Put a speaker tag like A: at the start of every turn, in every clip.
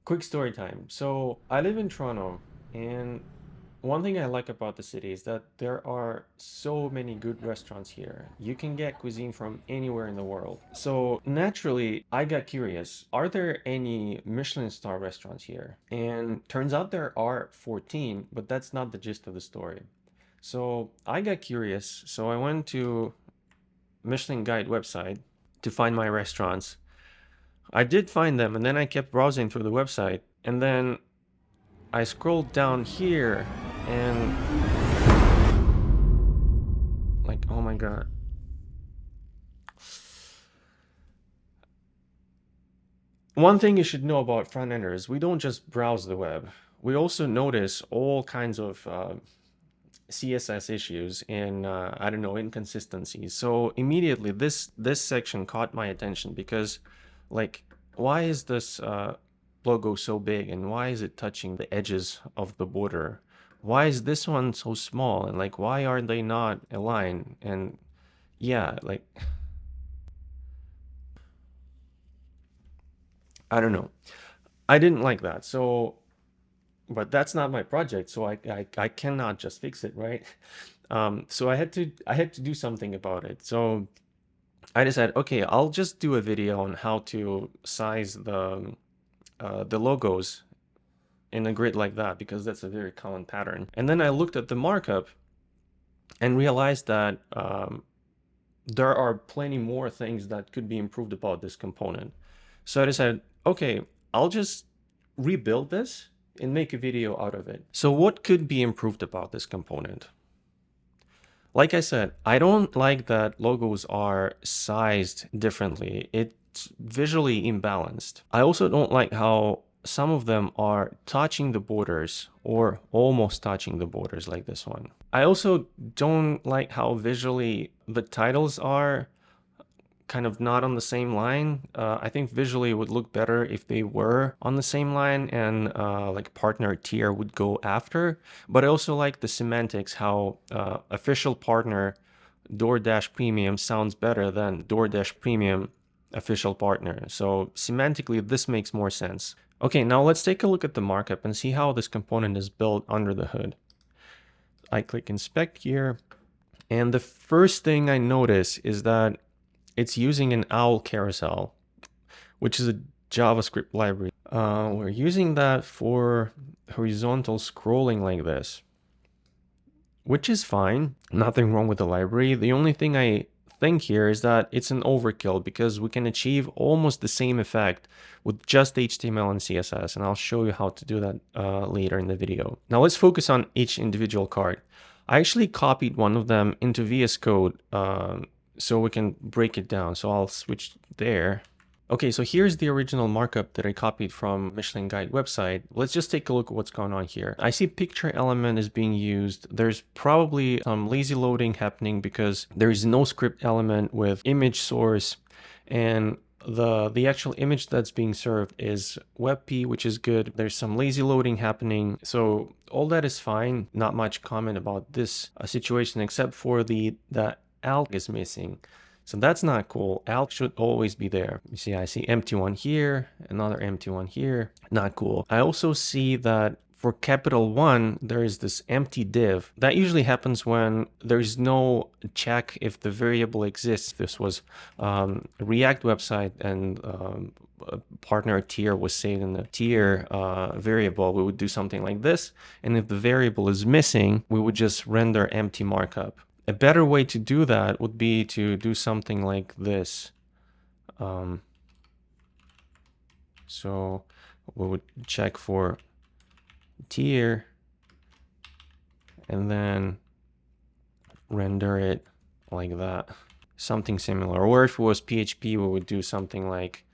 A: Quick story time. So I live in Toronto, and one thing I like about the city is that there are so many good restaurants here. You can get cuisine from anywhere in the world. So naturally, I got curious, are there any Michelin star restaurants here? And turns out there are 14, but that's not the gist of the story. So I got curious, so I went to Michelin Guide website to find my restaurants. I did find them, and then I kept browsing through the website, and then I scrolled down here, and like, oh my God. One thing you should know about front enders, we don't just browse the web. We also notice all kinds of CSS issues and I don't know, inconsistencies. So immediately this section caught my attention because like, why is this logo so big and why is it touching the edges of the border? Why is this one so small and like why are they not aligned? And yeah, like I don't know. I didn't like that. So but that's not my project, so I cannot just fix it, right? So I had to do something about it. So I decided, okay, I'll just do a video on how to size the logos in a grid like that because that's a very common pattern. And then I looked at the markup and realized that there are plenty more things that could be improved about this component. So I decided, okay, I'll just rebuild this and make a video out of it. So what could be improved about this component? Like I said, I don't like that logos are sized differently. It's visually imbalanced. I also don't like how some of them are touching the borders or almost touching the borders like this one. I also don't like how visually the titles are kind of not on the same line. I think visually it would look better if they were on the same line and like partner tier would go after. But I also like the semantics, how official partner DoorDash Premium sounds better than DoorDash Premium official partner. So semantically, this makes more sense. Okay, now let's take a look at the markup and see how this component is built under the hood. I click inspect here, and the first thing I notice is that it's using an owl carousel, which is a JavaScript library. We're using that for horizontal scrolling like this, which is fine. Nothing wrong with the library. The only thing I think here is that it's an overkill because we can achieve almost the same effect with just HTML and CSS, and I'll show you how to do that later in the video. Now let's focus on each individual card. I actually copied one of them into VS Code so we can break it down. So I'll switch there. Okay, so here's the original markup that I copied from Michelin Guide website. Let's just take a look at what's going on here. I see picture element is being used. There's probably some lazy loading happening because there is no script element with image source, and the actual image that's being served is WebP, which is good. There's some lazy loading happening. So all that is fine. Not much comment about this situation except for the alt is missing. So that's not cool. Alt should always be there. You see, I see empty one here, another empty one here. Not cool. I also see that for capital 1, there is this empty div. That usually happens when there's no check if the variable exists. This was a React website and partner tier was saved in the tier variable. We would do something like this. And if the variable is missing, we would just render empty markup. A better way to do that would be to do something like this. So we would check for tier and then render it like that. Something similar. Or if it was PHP, we would do something like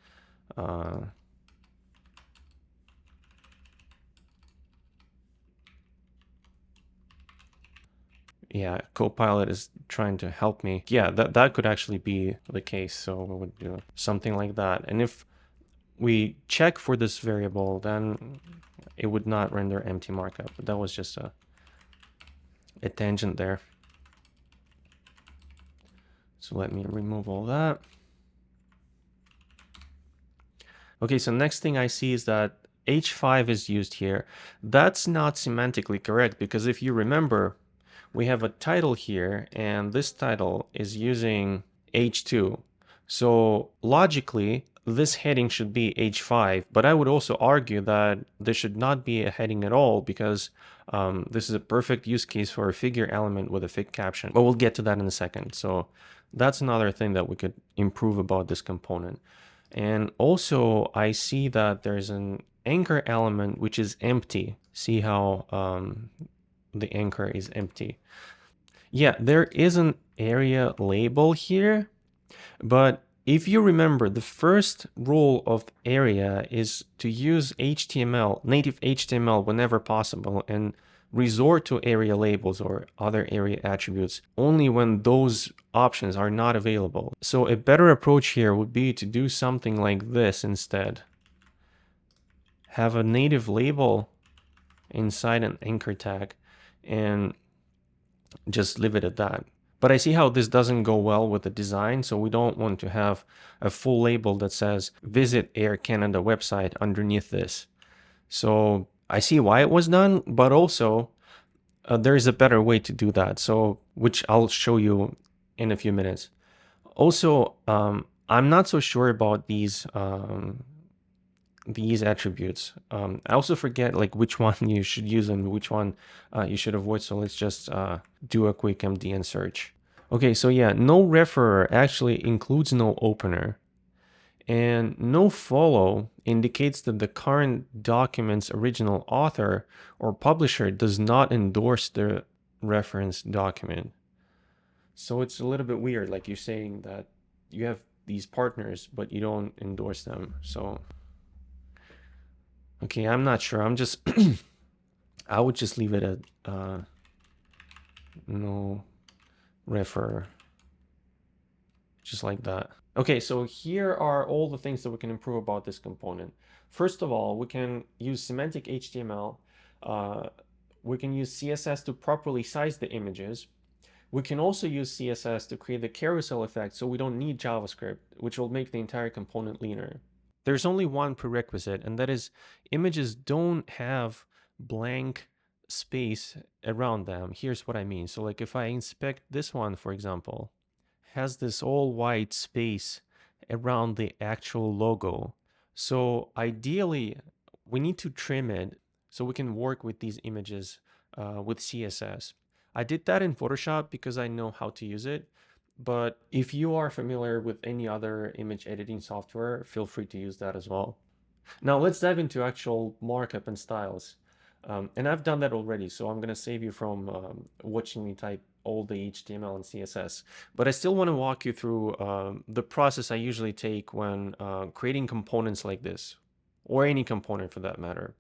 A: yeah, Copilot is trying to help me. Yeah, that could actually be the case. So we would do something like that. And if we check for this variable, then it would not render empty markup. But that was just a tangent there. So let me remove all that. Okay, so next thing I see is that H5 is used here. That's not semantically correct because if you remember, we have a title here and this title is using H2. So logically, this heading should be H5, but I would also argue that there should not be a heading at all because this is a perfect use case for a figure element with a fig caption. But we'll get to that in a second. So that's another thing that we could improve about this component. And also I see that there's an anchor element which is empty. See how the anchor is empty. Yeah, there is an area label here, but if you remember, the first rule of area is to use HTML, native HTML whenever possible, and resort to area labels or other area attributes only when those options are not available. So a better approach here would be to do something like this instead. Have a native label inside an anchor tag and just leave it at that. But I see how this doesn't go well with the design, so we don't want to have a full label that says visit Air Canada website underneath this. So I see why it was done, but also there is a better way to do that, so which I'll show you in a few minutes. Also, I'm not so sure about these attributes. I also forget like which one you should use and which one you should avoid. So let's just do a quick MDN search. Okay, so yeah, no referrer actually includes no opener. And no follow indicates that the current document's original author or publisher does not endorse the reference document. So it's a little bit weird, like you're saying that you have these partners, but you don't endorse them. So okay, I'm not sure. I'm just, I would just leave it at no refer, just like that. Okay, so here are all the things that we can improve about this component. First of all, we can use semantic HTML. We can use CSS to properly size the images. We can also use CSS to create the carousel effect so we don't need JavaScript, which will make the entire component leaner. There's only one prerequisite, and that is images don't have blank space around them. Here's what I mean. So like if I inspect this one, for example, has this all white space around the actual logo. So ideally, we need to trim it so we can work with these images with CSS. I did that in Photoshop because I know how to use it. But if you are familiar with any other image editing software, feel free to use that as well. Now let's dive into actual markup and styles. And I've done that already, so I'm going to save you from watching me type all the HTML and CSS. But I still want to walk you through the process I usually take when creating components like this, or any component for that matter.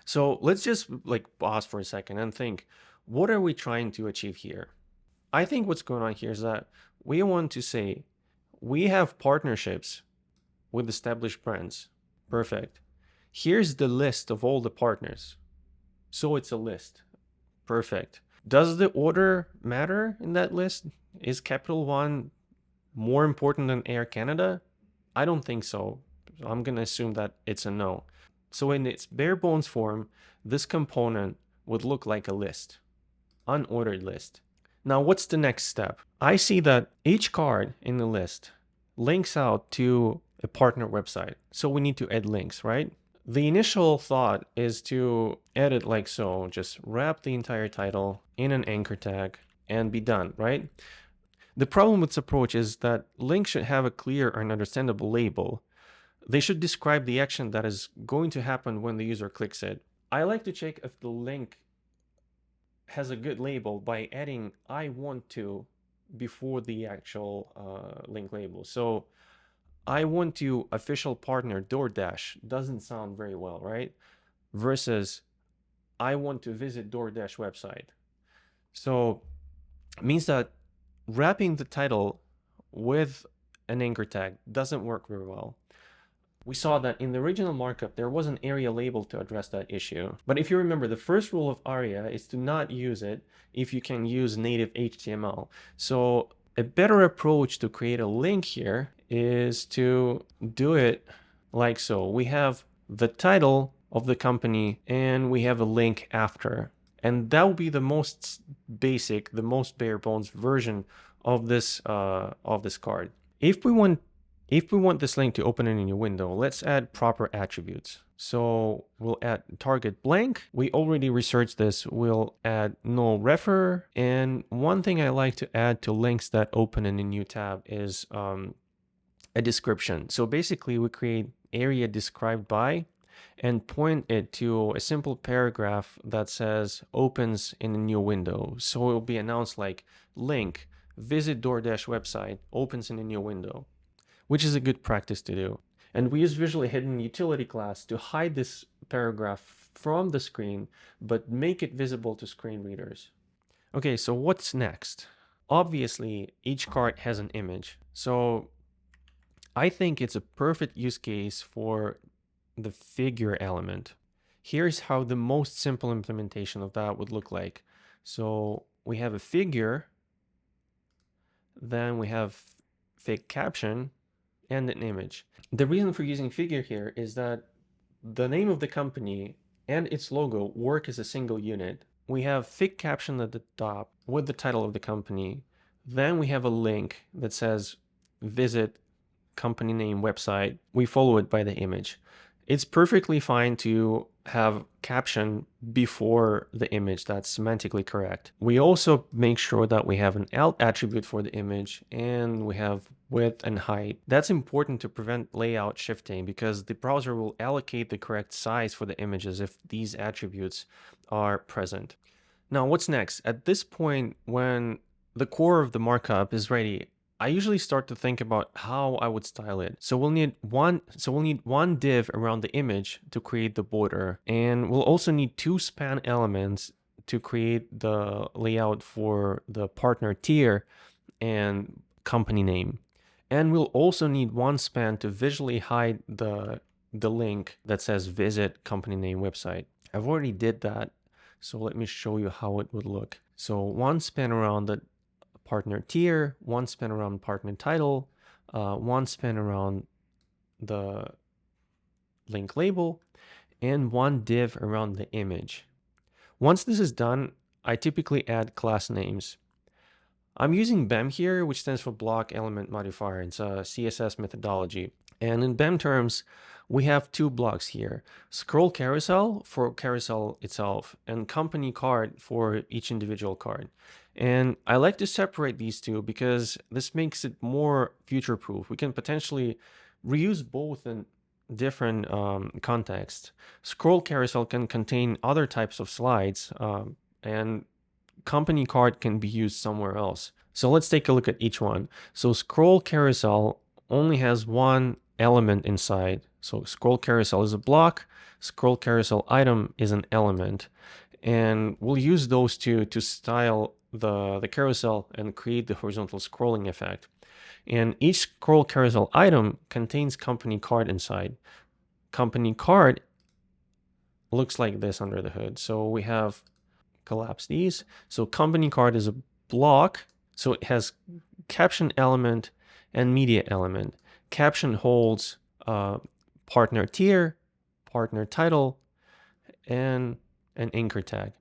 A: So let's just like pause for a second and think, what are we trying to achieve here? I think what's going on here is that we want to say we have partnerships with established brands. Perfect. Here's the list of all the partners. So it's a list. Perfect. Does the order matter in that list? Is Capital One more important than Air Canada? I don't think so. I'm going to assume that it's a no. So in its bare bones form, this component would look like a list, unordered list. Now, what's the next step? I see that each card in the list links out to a partner website. So we need to add links, right? The initial thought is to add it like so, just wrap the entire title in an anchor tag and be done, right? The problem with this approach is that links should have a clear and understandable label. They should describe the action that is going to happen when the user clicks it. I like to check if the link has a good label by adding I want to before the actual link label. So I want to official partner DoorDash doesn't sound very well, right? Versus I want to visit DoorDash website. So it means that wrapping the title with an anchor tag doesn't work very well. We saw that in the original markup, there was an area label to address that issue. But if you remember, the first rule of ARIA is to not use it if you can use native HTML. So a better approach to create a link here is to do it like so. We have the title of the company, and we have a link after. And that will be the most basic, the most bare bones version of this card. If we want this link to open in a new window, let's add proper attributes. So we'll add target blank. We already researched this. We'll add no refer. And one thing I like to add to links that open in a new tab is a description. So basically we create area described by and point it to a simple paragraph that says opens in a new window. So it will be announced like link, visit DoorDash website, opens in a new window, which is a good practice to do. And we use visually hidden utility class to hide this paragraph from the screen, but make it visible to screen readers. Okay, so what's next? Obviously, each card has an image. So I think it's a perfect use case for the figure element. Here's how the most simple implementation of that would look like. So we have a figure, then we have fake caption, and an image. The reason for using figure here is that the name of the company and its logo work as a single unit. We have fake caption at the top with the title of the company. Then we have a link that says visit company name website. We follow it by the image. It's perfectly fine to have caption before the image. That's semantically correct. We also make sure that we have an alt attribute for the image and we have width and height. That's important to prevent layout shifting because the browser will allocate the correct size for the images if these attributes are present. Now, what's next? At this point, when the core of the markup is ready, I usually start to think about how I would style it. So we'll need one div around the image to create the border, and we'll also need two span elements to create the layout for the partner tier and company name. And we'll also need one span to visually hide the link that says visit company name website. I've already did that, so let me show you how it would look. So one span around the partner tier, one span around partner title, one span around the link label, and one div around the image. Once this is done, I typically add class names. I'm using BEM here, which stands for Block Element Modifier. It's a CSS methodology. And in BEM terms, we have two blocks here. Scroll carousel for carousel itself and company card for each individual card. And I like to separate these two because this makes it more future-proof. We can potentially reuse both in different contexts. Scroll carousel can contain other types of slides, and company card can be used somewhere else. So let's take a look at each one. So scroll carousel only has one element inside. So scroll carousel is a block, scroll carousel item is an element. And we'll use those two to style the carousel and create the horizontal scrolling effect. And each scroll carousel item contains company card inside. Company card looks like this under the hood. So we have collapse these. So company card is a block. So it has caption element and media element. Caption holds partner tier, partner title, and an anchor tag.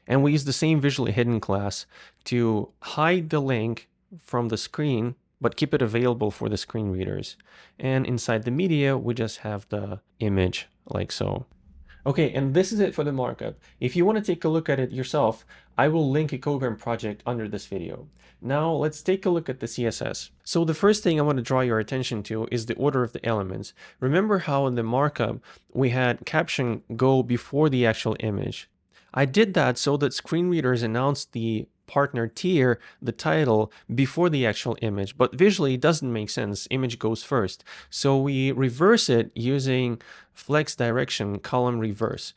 A: And we use the same visually hidden class to hide the link from the screen, but keep it available for the screen readers. And inside the media, we just have the image like so. Okay, and this is it for the markup. If you want to take a look at it yourself, I will link a Cobram project under this video. Now let's take a look at the CSS. So the first thing I want to draw your attention to is the order of the elements. Remember how in the markup we had caption go before the actual image. I did that so that screen readers announced the partner tier, the title, before the actual image, but visually it doesn't make sense. Image goes first. So we reverse it using flex direction column reverse.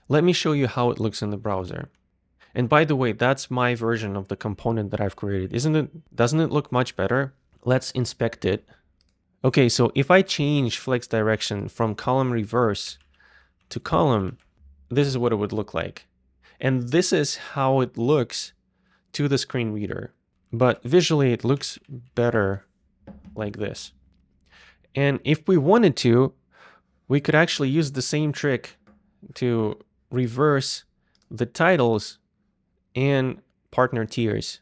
A: Let me show you how it looks in the browser. And by the way, that's my version of the component that I've created. Doesn't it look much better? Let's inspect it. Okay, so if I change flex direction from column reverse to column, this is what it would look like. And this is how it looks to the screen reader. But visually, it looks better like this. And if we wanted to, we could actually use the same trick to reverse the titles and partner tiers.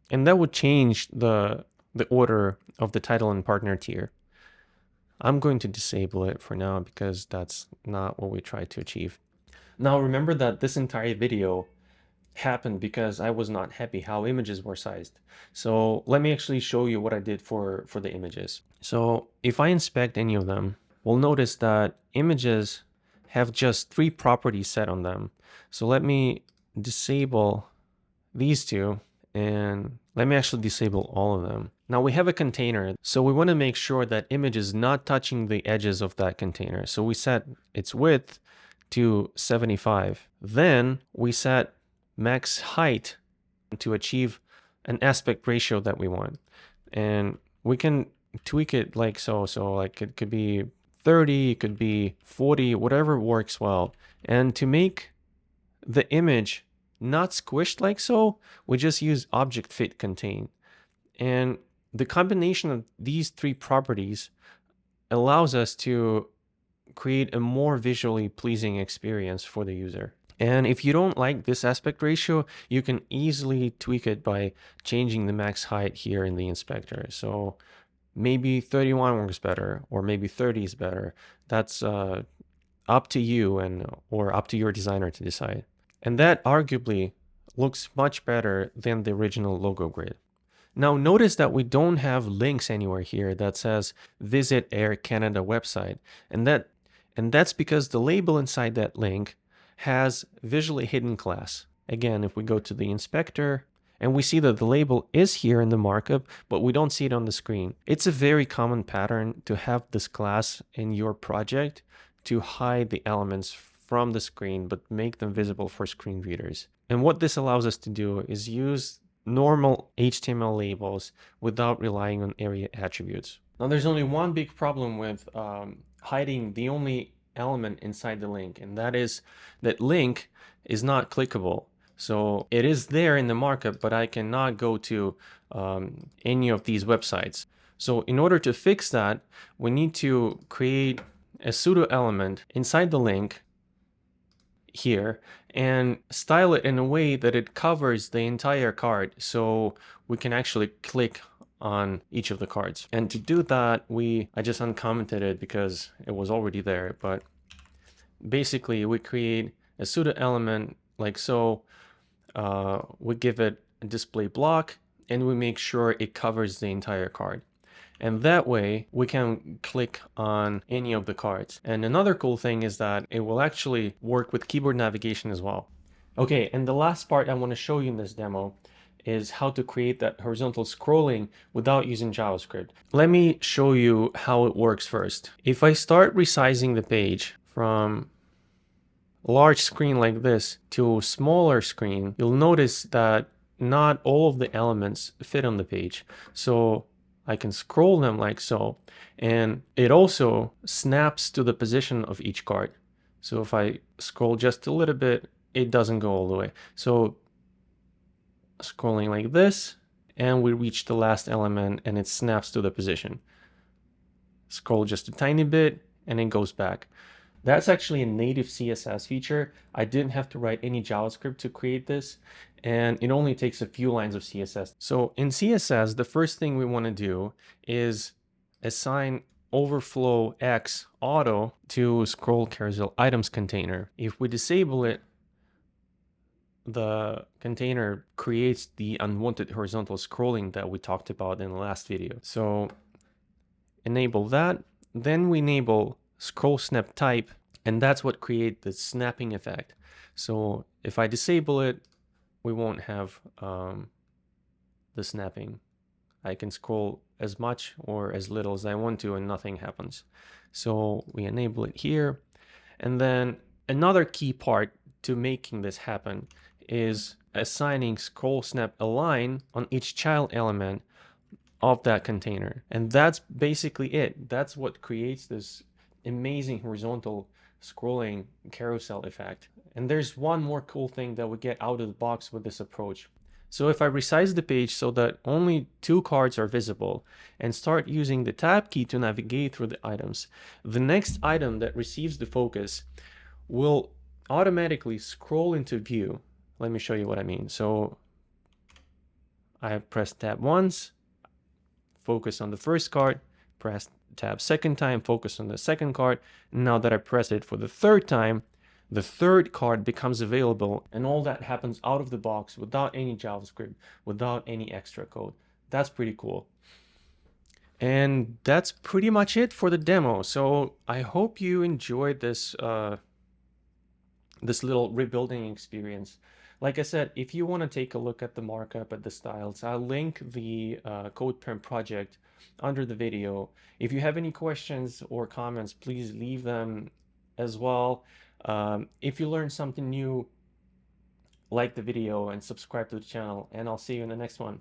A: And that would change the order of the title and partner tier. I'm going to disable it for now because that's not what we tried to achieve. Now remember that this entire video happened because I was not happy how images were sized. So let me actually show you what I did for the images. So if I inspect any of them, we'll notice that images have just 3 properties set on them. So let me disable these two, and let me actually disable all of them. Now we have a container, so we want to make sure that image is not touching the edges of that container. So we set its width to 75. Then we set max height to achieve an aspect ratio that we want. And we can tweak it like so. So like it could be 30, it could be 40, whatever works well. And to make the image not squished like so, we just use object fit contain. And the combination of these 3 properties allows us to create a more visually pleasing experience for the user. And if you don't like this aspect ratio, you can easily tweak it by changing the max height here in the inspector. So maybe 31 works better, or maybe 30 is better. That's up to you or up to your designer to decide. And that arguably looks much better than the original logo grid. Now notice that we don't have links anywhere here that says visit Air Canada website, and that's because the label inside that link has visually hidden class. Again, if we go to the inspector and we see that the label is here in the markup, but we don't see it on the screen. It's a very common pattern to have this class in your project to hide the elements from the screen, but make them visible for screen readers. And what this allows us to do is use normal HTML labels without relying on area attributes. Now there's only one big problem with hiding the only element inside the link, and that is that link is not clickable. So it is there in the markup, but I cannot go to any of these websites. So in order to fix that, we need to create a pseudo element inside the link here and style it in a way that it covers the entire card, so we can actually click on each of the cards. And to do that, I just uncommented it because it was already there, but basically we create a pseudo element like so. We give it a display block and we make sure it covers the entire card. And that way we can click on any of the cards. And another cool thing is that it will actually work with keyboard navigation as well. Okay, and the last part I want to show you in this demo is how to create that horizontal scrolling without using JavaScript. Let me show you how it works first. If I start resizing the page from a large screen like this to a smaller screen, you'll notice that not all of the elements fit on the page. So I can scroll them like so, and it also snaps to the position of each card. So if I scroll just a little bit, it doesn't go all the way. So scrolling like this, and we reach the last element and it snaps to the position. Scroll just a tiny bit and it goes back. That's actually a native CSS feature. I didn't have to write any JavaScript to create this, and it only takes a few lines of CSS. So in CSS, the first thing we want to do is assign overflow X auto to scroll carousel items container. If we disable it, the container creates the unwanted horizontal scrolling that we talked about in the last video. So enable that. Then we enable scroll snap type, and that's what creates the snapping effect. So if I disable it, we won't have the snapping. I can scroll as much or as little as I want to and nothing happens. So we enable it here. And then another key part to making this happen is assigning scroll snap align on each child element of that container. And that's basically it. That's what creates this amazing horizontal scrolling carousel effect. And there's one more cool thing that we get out of the box with this approach. So if I resize the page so that only 2 cards are visible and start using the tab key to navigate through the items, the next item that receives the focus will automatically scroll into view. Let me show you what I mean. So I press tab once, focus on the first card, press tab second time, focus on the second card. Now that I press it for the third time, the third card becomes available, and all that happens out of the box without any JavaScript, without any extra code. That's pretty cool. And that's pretty much it for the demo. So I hope you enjoyed this this little rebuilding experience. Like I said, if you want to take a look at the markup, at the styles, I'll link the CodePen project under the video. If you have any questions or comments, please leave them as well. If you learned something new, like the video and subscribe to the channel, and I'll see you in the next one.